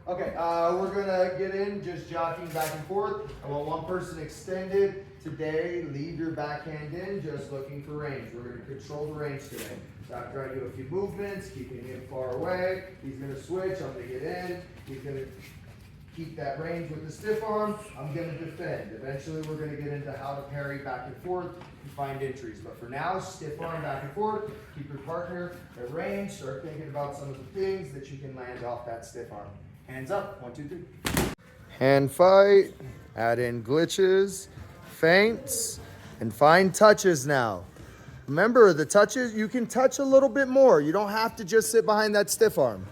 Okay, we're gonna get in just jockeying back and forth. I want one person extended. Today, leave your backhand in, just looking for range. We're gonna control the range today. So after I do a few movements, keeping him far away, he's gonna switch, I'm gonna get in. He's gonna keep that range with the stiff arm. I'm gonna defend. Eventually, we're gonna get into how to parry back and forth and find entries. But for now, stiff arm back and forth. Keep your partner at range. Start thinking about some of the things that you can land off that stiff arm. Hands up, 1, 2, 3. Hand fight, add in glitches, feints, and find touches now. Remember, the touches, you can touch a little bit more. You don't have to just sit behind that stiff arm.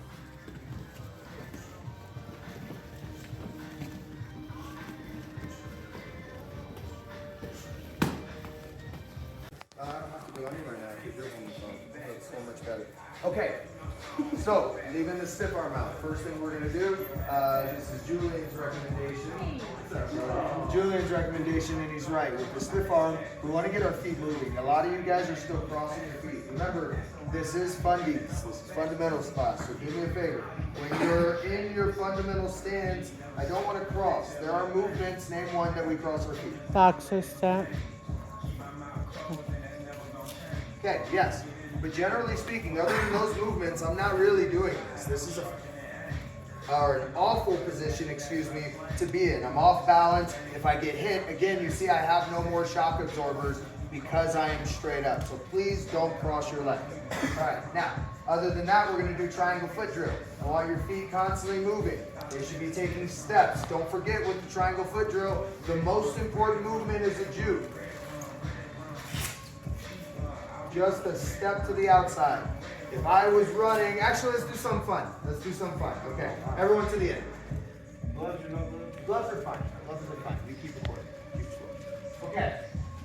I don't have to do any right now because you're on the phone. That's so much better. Okay, so leaving the stiff arm out. First thing we're gonna do, this is Julian's recommendation. Julian's recommendation, and he's right. With the stiff arm, we want to get our feet moving. A lot of you guys are still crossing your feet. Remember, this is fundies. This is fundamentals class. So do me a favor. When you're in your fundamental stance, I don't want to cross. There are movements. Name one that we cross our feet. Boxer step. Okay, yes. But generally speaking, other than those movements, I'm not really doing this. This is an awful position, excuse me, to be in. I'm off balance. If I get hit, again, you see I have no more shock absorbers because I am straight up. So please don't cross your leg. All right, now, other than that, we're gonna do triangle foot drill. I want your feet constantly moving. They should be taking steps. Don't forget with the triangle foot drill, the most important movement is a juke. Just a step to the outside. If I was running, actually let's do something fun. Let's do something fun. Okay, everyone to the end. Gloves are no gloves? Gloves are fine. Gloves are fine. You keep recording. Keep recording. Okay,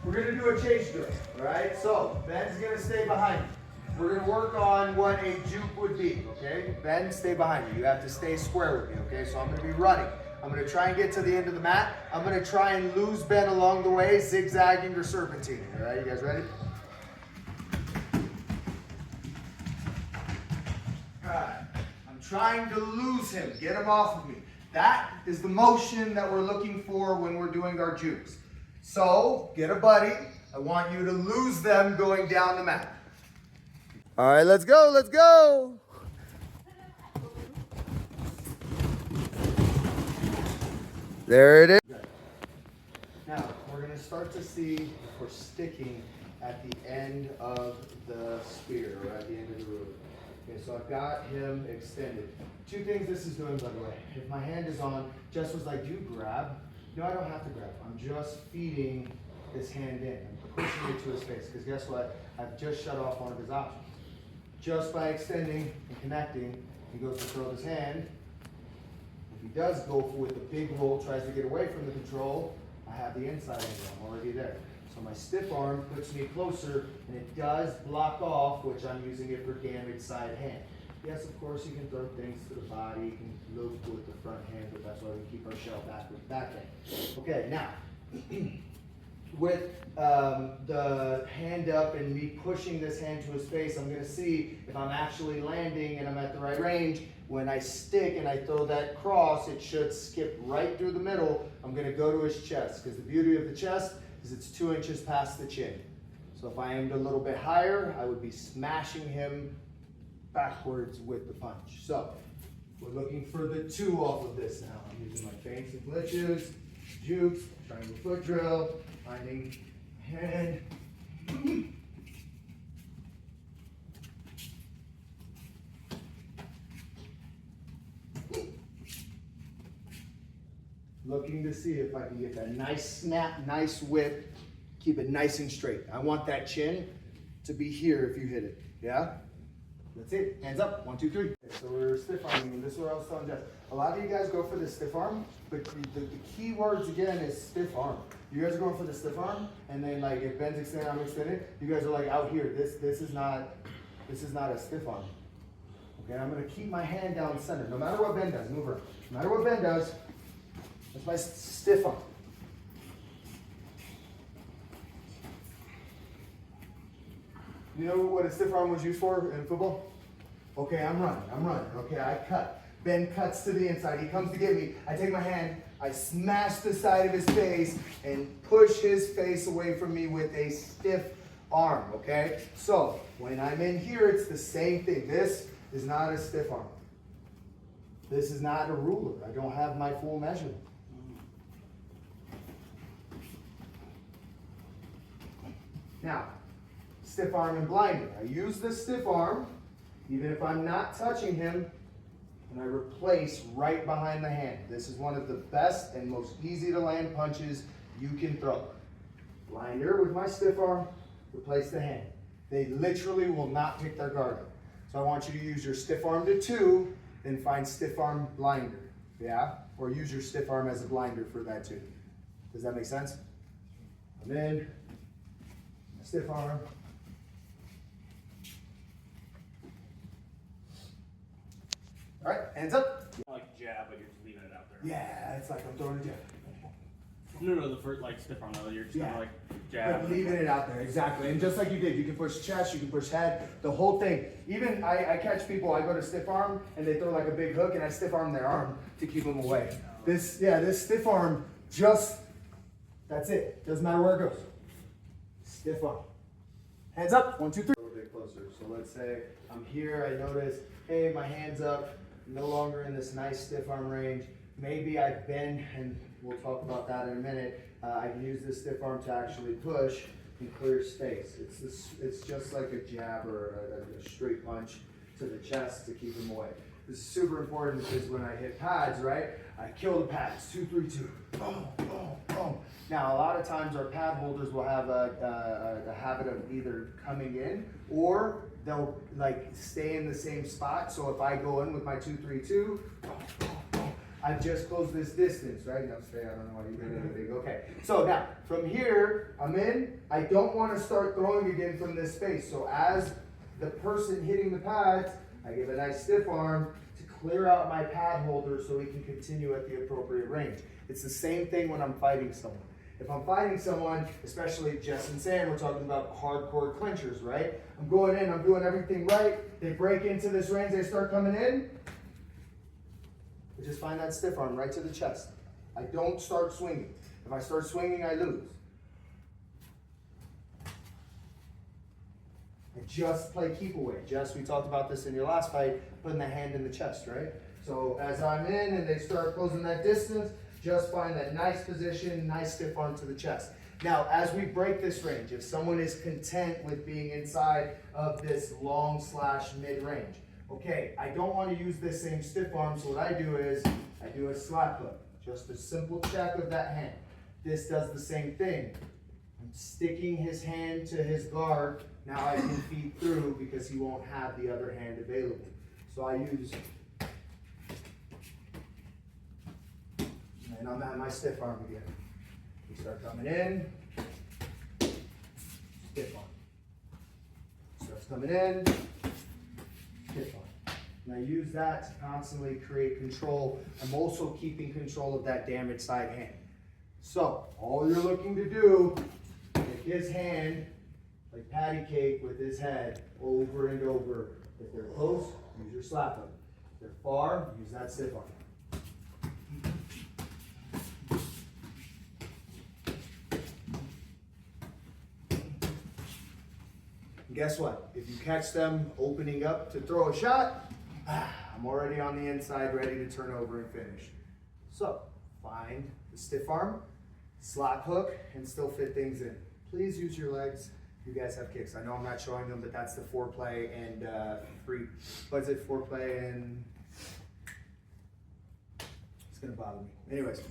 we're gonna do a chase drill. All right, so Ben's gonna stay behind you. We're gonna work on what a juke would be. Okay, Ben, stay behind me. You have to stay square with me. Okay, so I'm gonna be running. I'm gonna try and get to the end of the mat. I'm gonna try and lose Ben along the way, zigzagging or serpentine. All right, you guys ready? I'm trying to lose him, get him off of me. That is the motion that we're looking for when we're doing our jukes. So, get a buddy. I want you to lose them going down the mat. All right, let's go, let's go. There it is. Now, we're gonna start to see if we're sticking at the end of the spear, or at the end of the rope. Okay, so I've got him extended. Two things this is doing, by the way. If my hand is on, Jess was like, do you grab? No, I don't have to grab. I'm just feeding this hand in. I'm pushing it to his face, because guess what? I've just shut off one of his options. Just by extending and connecting, he goes to throw his hand. If he does go with the big roll, tries to get away from the control, I have the inside angle. I'm already there. So my stiff arm puts me closer, and it does block off, which I'm using it for damaged side hand. Yes, of course, you can throw things to the body, you can loop with the front hand, but that's why we keep our shell back with the back hand. Okay, now, with the hand up and me pushing this hand to his face, I'm gonna see if I'm actually landing and I'm at the right range. When I stick and I throw that cross, it should skip right through the middle. I'm gonna go to his chest, because the beauty of the chest is it's 2 inches past the chin. So if I aimed a little bit higher, I would be smashing him backwards with the punch. So we're looking for the 2 off of this now. I'm using my feints and glitches, jukes, triangle foot drill, finding hand. Looking to see if I can get that nice snap, nice whip, keep it nice and straight. I want that chin to be here if you hit it, yeah? That's it, hands up, 1, 2, 3. Okay, so we're stiff arming, and this is what I was telling Jeff. A lot of you guys go for the stiff arm, but the key words again is stiff arm. You guys are going for the stiff arm, and then like if Ben's extended, I'm extended, you guys are like out here. This is not a stiff arm. Okay, I'm gonna keep my hand down center. No matter what Ben does, move around. No matter what Ben does, that's my stiff arm. You know what a stiff arm was used for in football? Okay, I'm running, okay, I cut. Ben cuts to the inside. He comes to get me. I take my hand, I smash the side of his face and push his face away from me with a stiff arm, okay? So when I'm in here, it's the same thing. This is not a stiff arm. This is not a ruler. I don't have my full measurement. Now, stiff arm and blinder. I use the stiff arm, even if I'm not touching him, and I replace right behind the hand. This is one of the best and most easy to land punches you can throw. Blinder with my stiff arm, replace the hand. They literally will not pick their guard up. So I want you to use your stiff arm to 2, then find stiff arm blinder, yeah? Or use your stiff arm as a blinder for that too. Does that make sense? And then, stiff arm. All right, hands up. Like jab, but you're just leaving it out there. Yeah, it's like I'm throwing a jab. No, the first like stiff arm though. You're just kind of like jab. Like leaving it out there, exactly. And just like you did, you can push chest, you can push head, the whole thing. Even I catch people, I go to stiff arm and they throw like a big hook and I stiff arm their arm to keep them away. This stiff arm, that's it. Doesn't matter where it goes. Stiff arm. Hands up, 1, 2, 3. A little bit closer. So let's say I'm here, I notice, hey, my hand's up, no longer in this nice stiff arm range. Maybe I bend, and we'll talk about that in a minute. I can use this stiff arm to actually push and clear space. It's just like a jab or a straight punch to the chest to keep him away. This is super important because when I hit pads, right, I kill the pads, 2, 3, 2, boom, boom, boom. Now, a lot of times our pad holders will have a habit of either coming in or they'll like stay in the same spot. So if I go in with my 2, 3, 2, boom, boom, boom, I've just closed this distance, right? Now stay, I don't know why you did anything. Okay, so now from here, I'm in. I don't want to start throwing again from this space. So as the person hitting the pads, I give a nice stiff arm to clear out my pad holder so we can continue at the appropriate range. It's the same thing when I'm fighting someone. If I'm fighting someone, especially Jess and Sam, we're talking about hardcore clinchers, right? I'm going in, I'm doing everything right. They break into this range, they start coming in. I just find that stiff arm right to the chest. I don't start swinging. If I start swinging, I lose. I just play keep away. Jess, we talked about this in your last fight, putting the hand in the chest, right? So as I'm in and they start closing that distance, just find that nice position, nice stiff arm to the chest. Now, as we break this range, if someone is content with being inside of this long / mid range, okay, I don't want to use this same stiff arm, so what I do is I do a slap hook, just a simple check of that hand. This does the same thing. I'm sticking his hand to his guard. Now I can feed through because he won't have the other hand available. So I use, and I'm at my stiff arm again. We start coming in, stiff arm. Starts coming in, stiff arm. And I use that to constantly create control. I'm also keeping control of that damaged side hand. So all you're looking to do, take his hand, like patty cake with his head, over and over. If they're close, use your slap hook. If they're far, use that stiff arm. And guess what? If you catch them opening up to throw a shot, I'm already on the inside, ready to turn over and finish. So, find the stiff arm, slap hook, and still fit things in. Please use your legs. You guys have kicks. I know I'm not showing them, but that's the foreplay and what's it, foreplay and, it's gonna bother me. Anyways,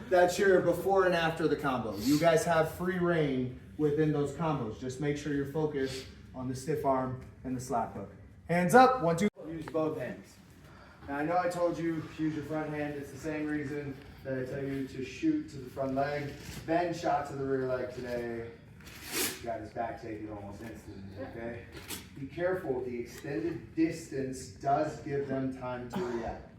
that's your before and after the combo. You guys have free reign within those combos. Just make sure you're focused on the stiff arm and the slap hook. Hands up, 1, 2, use both hands. Now I know I told you use your front hand. It's the same reason that I tell you to shoot to the front leg. Ben shot to the rear leg today. Got his back taken almost instantly, okay? Be careful, the extended distance does give them time to react.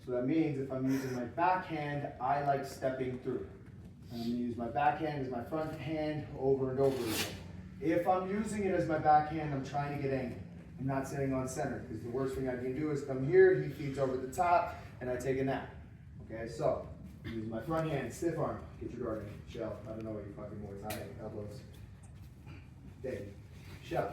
So that means if I'm using my backhand, I like stepping through. I'm gonna use my backhand as my front hand over and over again. If I'm using it as my backhand, I'm trying to get angle. I'm not sitting on center because the worst thing I can do is come here, he feeds over the top, and I take a nap. Okay, so use my front hand, stiff arm. Get your guard in. Shell. I don't know what you fucking more tie elbows. Dig. Shell.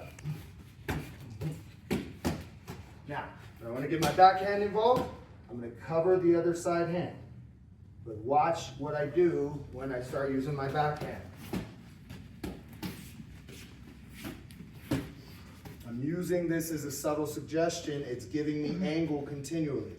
Now, if I want to get my backhand involved, I'm going to cover the other side hand. But watch what I do when I start using my backhand. I'm using this as a subtle suggestion. It's giving me angle continually.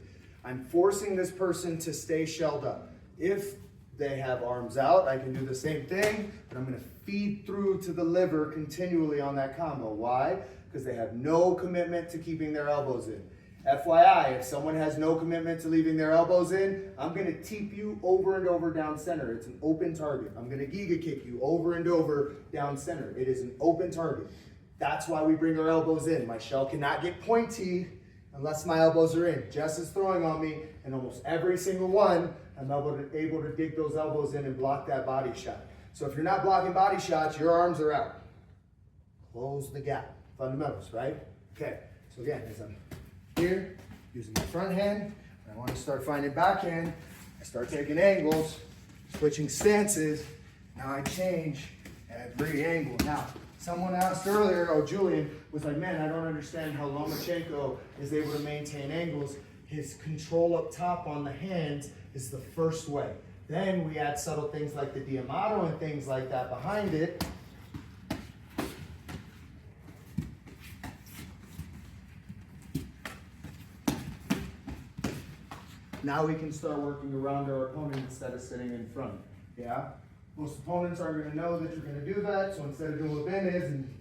I'm forcing this person to stay shelled up. If they have arms out, I can do the same thing, but I'm going to feed through to the liver continually on that combo. Why? Because they have no commitment to keeping their elbows in. FYI, if someone has no commitment to leaving their elbows in, I'm going to teep you over and over down center. It's an open target. I'm going to Giga kick you over and over down center. It is an open target. That's why we bring our elbows in. My shell cannot get pointy unless my elbows are in. Jess is throwing on me, and almost every single one, I'm able to dig those elbows in and block that body shot. So if you're not blocking body shots, your arms are out. Close the gap. Fundamentals, right? Okay, so again, as I'm here, using my front hand, and I want to start finding backhand, I start taking angles, switching stances. Now I change every angle. Now, someone asked earlier, oh, Julian was like, man, I don't understand how Lomachenko is able to maintain angles. His control up top on the hands is the first way. Then we add subtle things like the Diamato and things like that behind it. Now we can start working around our opponent instead of sitting in front. Yeah? Most opponents aren't going to know that you're going to do that, so instead of doing what Ben is and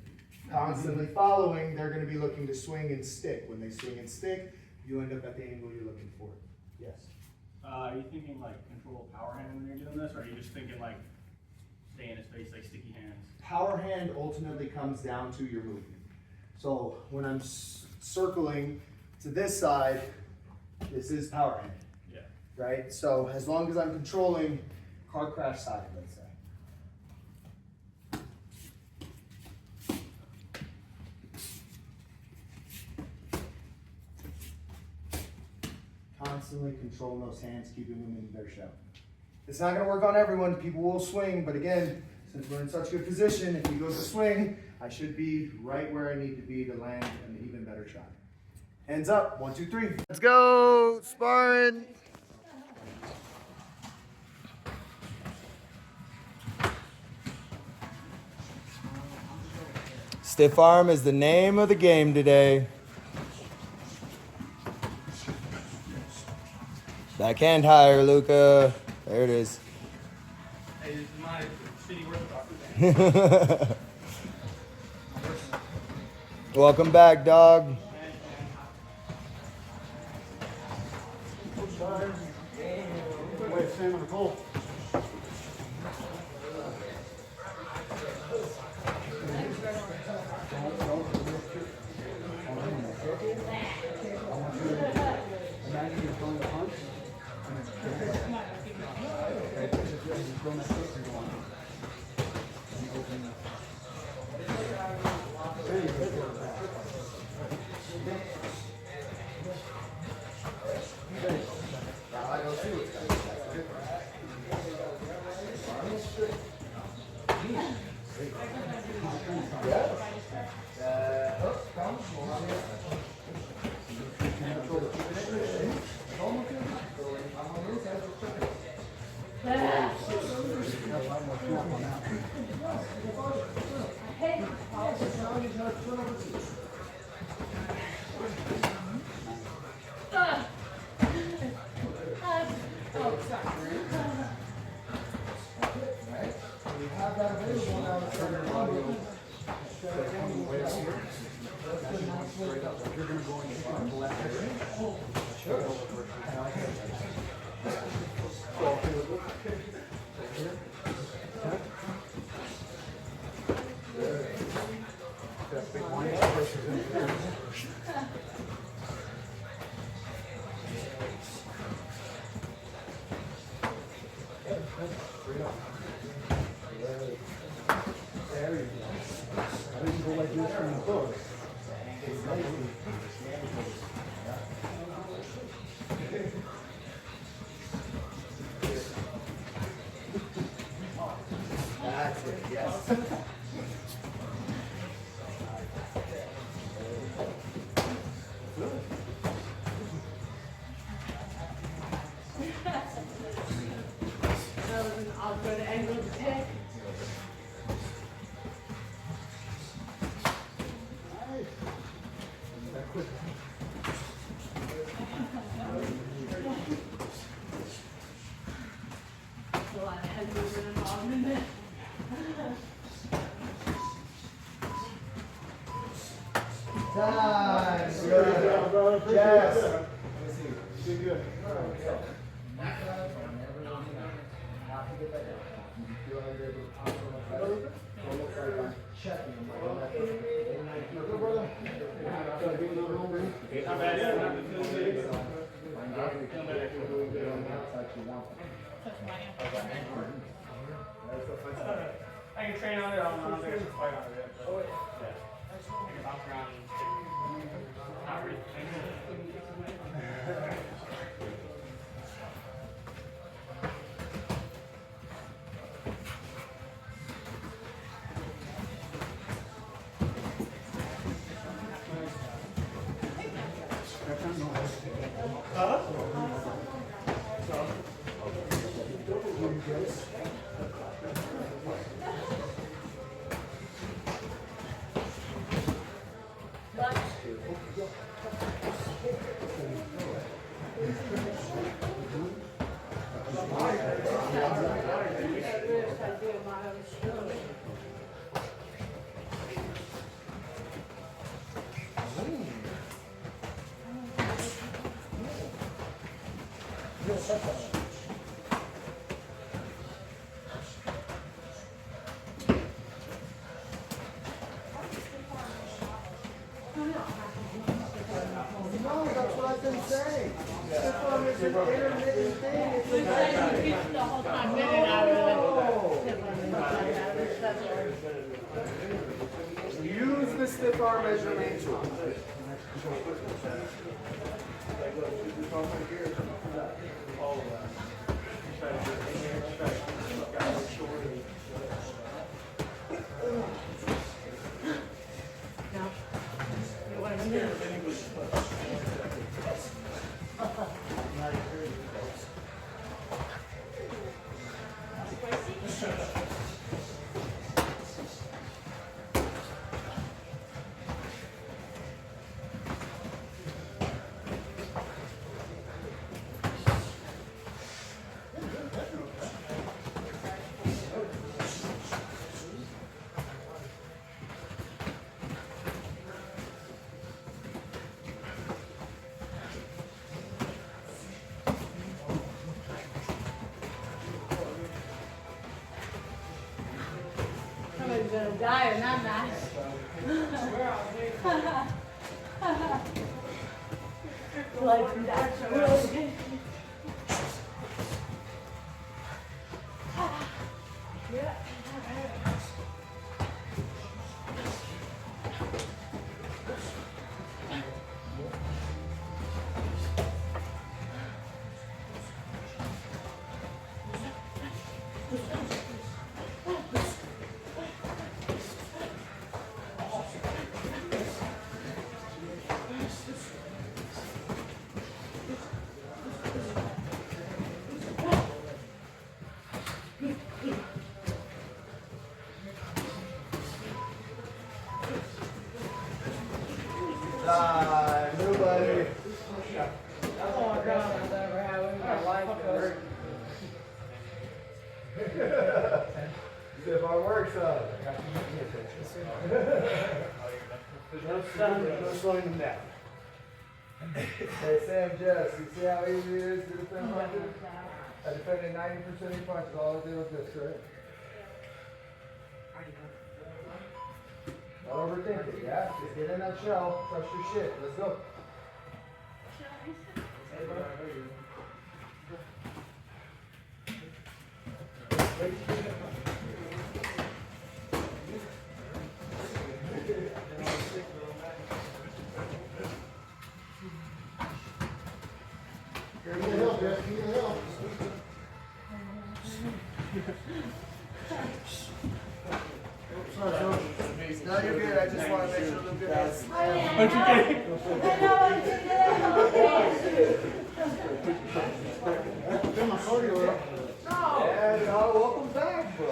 constantly following, they're going to be looking to swing and stick. When they swing and stick, you end up at the angle you're looking for. Yes? Are you thinking like control power hand when you're doing this, or are you just thinking like stay in his face, like sticky hands? Power hand ultimately comes down to your movement. So when I'm circling to this side, this is power hand. Yeah. Right? So as long as I'm controlling car crash side, let's say. Constantly controlling those hands, keeping them in their shell. It's not going to work on everyone. People will swing, but again, since we're in such good position, if he goes to swing, I should be right where I need to be to land an even better shot. Hands up, 1, 2, 3. Let's go, sparring. Stiff arm is the name of the game today. Backhand higher, Luca. There it is. Hey, this is my city workout. Welcome back, dog. Wait, Sam on the pole. That's it, yes. That was an awkward angle to take. A lot of head movement involved in it. Time. Good. Yes. Did good. Not bad, yeah, not I can train on it, I don't think I should fight on it yet. But, yeah. I can bounce around and not really. No, that's what I've been saying. Stiff arm is an intermittent thing. It's We said you keep the whole time minute out of it. Use the stiff arm as your main tool. Somebody's gonna die or not die. Life and death, really. Yeah. Nobody. That's all ground I've ever had in my life. Stiff arm works on. No slowing them down. Hey Sam, Jess, you see how easy it is to defend punches? I defended 90% of your punches. All I did was this, right? Don't overthink it, yeah? Just get in that shell, trust your shit. Let's go. Jeff. Give me the hill. Sorry, Coach. No, you're good. I just want to make sure Luke has. Aren't you kidding? Come on, cardio up. And welcome back, bro.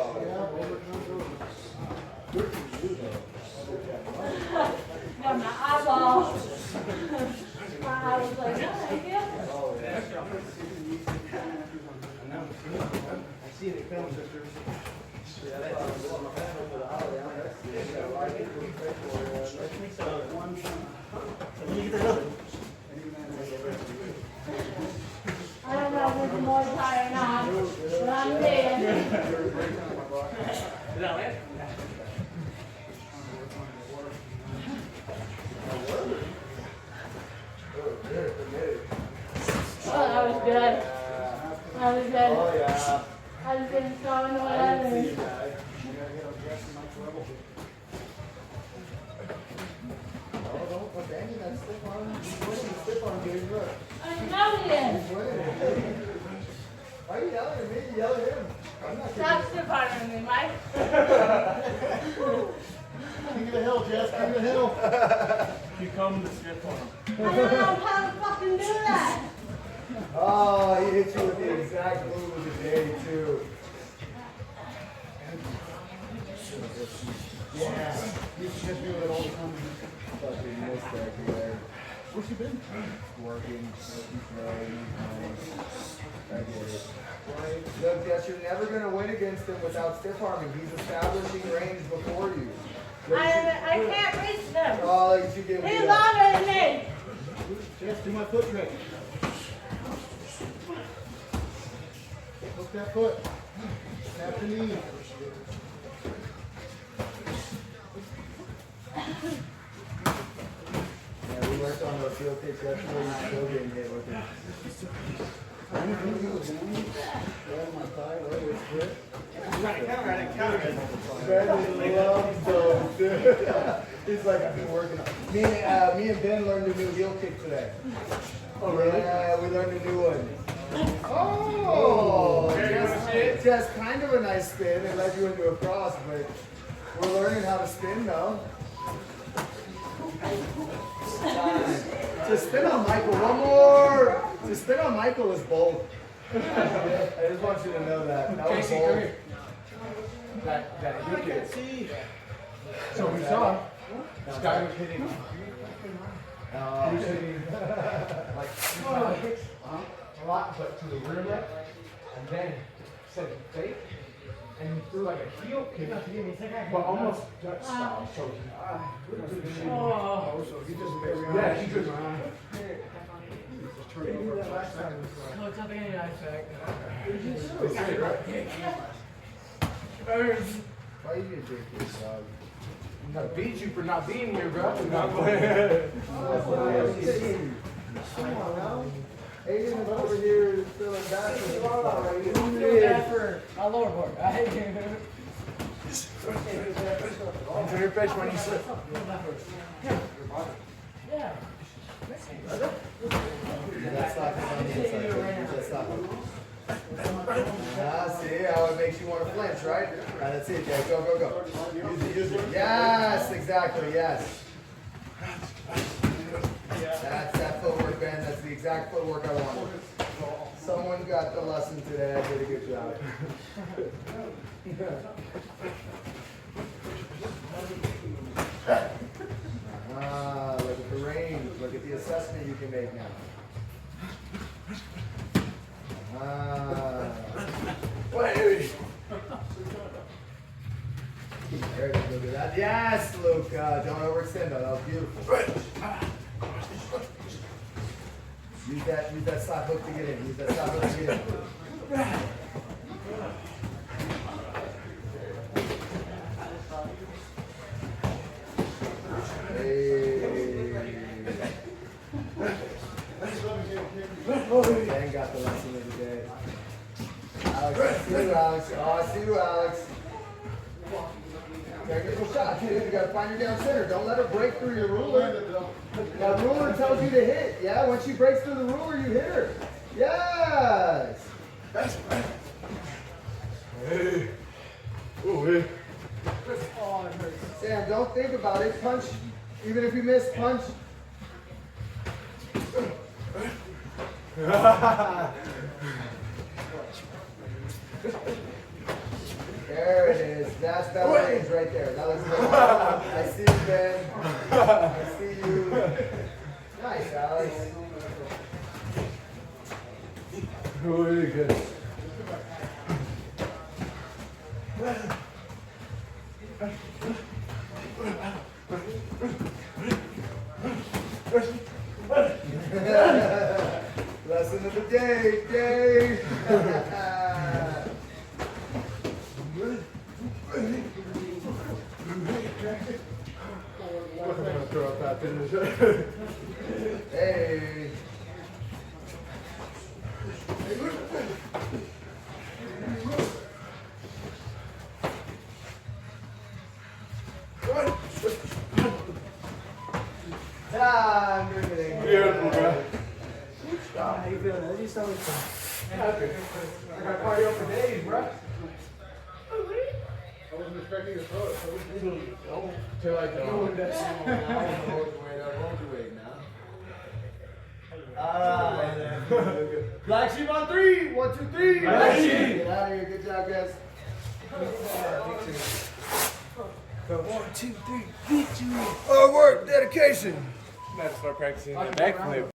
Got my eyeball. My eye was like, oh, thank you. I see it film, sisters. I don't know if it's more tired or not, but I'm dead. Is that it? Oh, that was good. That was good. Oh, yeah. I was getting so annoyed. I know he is. Why are you yelling at me? Yell at him. I'm not Stop stiff-arming me, Mike. King of the hill, Jess. King of the hill. You come to skip on him. I don't know how to fucking do that. Oh, he hit you with the exact move of the day, too. Yeah. You should just do it all the time. Fucking missed that there. Where's you been? Working, throwing. I get it. Look, Jess, you're never going to win against him without stiff arming. He's establishing range before you. I can't reach them. Oh, look at you giving me He's that. longer than me. Jess, do my foot trick. Hook that foot. Snap the knee. Yeah, we worked on those field kicks yesterday. You still getting hit with it. My thigh, right? It's good. Brandon loves those, dude. He's like, I've been working on. Me and Ben learned a new heel kick today. Oh, really? Yeah, we learned a new one. Oh! Just kind of a nice spin. It led you into a cross, but we're learning how to spin now. To spin on Michael, one more. To spin on Michael is bold. I just want you to know that. That was bold. That you can see. So we saw this guy was hitting. He was hitting like kicks a lot, but to the rear leg, and then said fake, and he threw like a heel kick, but almost Dutch style. So he just yeah, he just turn over. No, it's nothing in the eye sack. Why you get drink this, dog? I beat you for not being here, bro. Come on now. Aiden is over here feeling bad for For my lower board. Into your fish when you slip. Yeah. That's not on the inside. That's not. See how it makes you want to flinch, right? That's it, guys. Go, go, go. Use it. Yes, exactly. Yes. That's that footwork, Ben. That's the exact footwork I wanted. Someone got the lesson today. I did a good job. Look at the range. Look at the assessment you can make now. Wait. There, look at that. Yes, Luke. Don't overextend that. That was beautiful. Use that slap hook to get in. Use that slap hook to get in. Dan got the lesson of the day. Alex, I see you, Alex. Oh, I see you, Alex. Technical shot, dude. You gotta find her down center. Don't let her break through your ruler. That ruler tells you to hit. Yeah, once she breaks through the ruler, you hit her. Yes. Hey. Oh, hey. Sam, don't think about it. Punch. Even if you miss, punch. There it is. That's better range right there. That looks good. I see you, Ben. I see you. Nice, Alex. Really good. Lesson of the day, Dave. I'm gonna throw up that finish. Hey. I'm doing it. Beautiful, bro. How you feeling? How's your stomach feel? I got cardio for days, bro. I wasn't expecting to throw it. Till I don't. Black sheep on 3. 1, 2, 3. Black sheep. Get out of here. Good job, guys. 1, 2, 3, victory! Oh, work, dedication. Gotta start practicing that backflip.